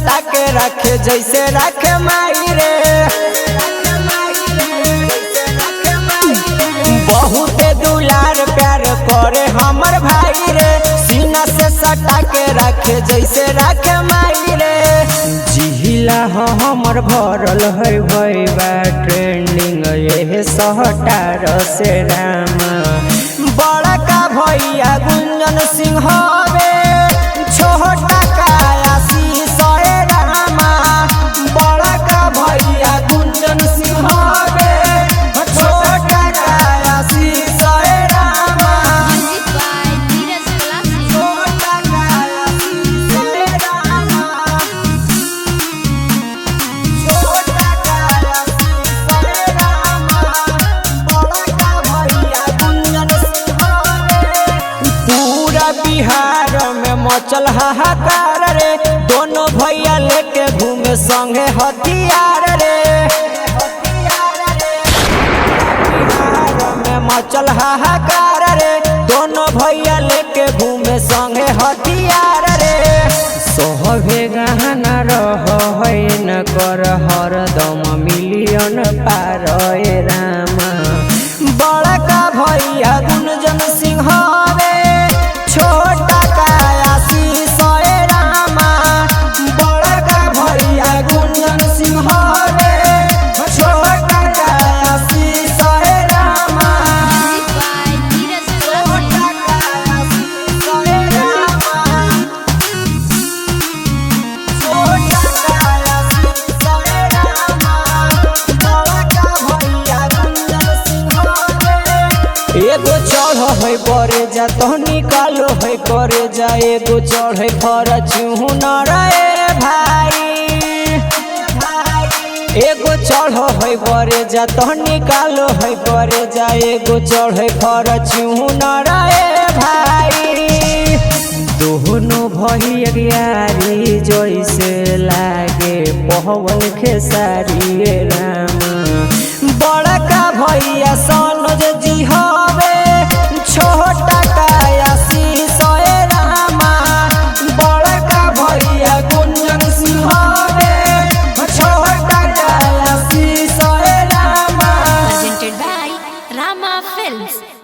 सटा के रखे जैसे रखे माई रे। बहुत दुलार प्यार करे हमर भाई रे, सीना से सटा के रखे जैसे रखे माई रे। जिहिला हमर भरल है भैया ट्रेंडिंग ये सहटार से रामा। बड़ा का भैया गुंजन सिंह हवे, छोटा का आशीष रामा। बड़ा का भैया गुंजन सिंह हवे, छोटा का आशीष रामा। छोटा का आशीष रामा, छोटा का आशीष रामा। बड़ा का भैया गुंजन सिंह हवे। पूरा बिहार में मचल हाहाकार रे, दोनों भैया लेके घूमे संगे हथियार रे। बिहार में मचल हाहाकार रे, दोनों भैया लेके घूमे संगे हथियार रे। सोहबे गहना रह है न कर हरदम मिलियन पार ए रामा। बड़ा का भैया गुंजन सिंह हवे, छोटा का आशीष रामा। बड़ा का भैया गुंजन सिंह हवे, छोटा का आशीष रामा। छोटा का आशीष रामा, छोटा का आशीष रामा। बड़ा का भैया गुंजन सिंह हवे। एगो चढ़ है बरे जा तो निकालो है करे जा, एगो चढ़े फॉर्च्यूनर रे भाई। एगो चढ़ है बरे जा तो निकालो है करे जा, एगो चढ़े फॉर्च्यूनर रे भाई। दोनों भैयारी जैसे लागे पवन खेसारी रामा। बड़ा का भैया सनोज जी हवे, छोटा का आशीष रामा। बड़ा का भैया गुंजन सिंह हवे, छोटा का आशीष रामा। Presented by Rama Films.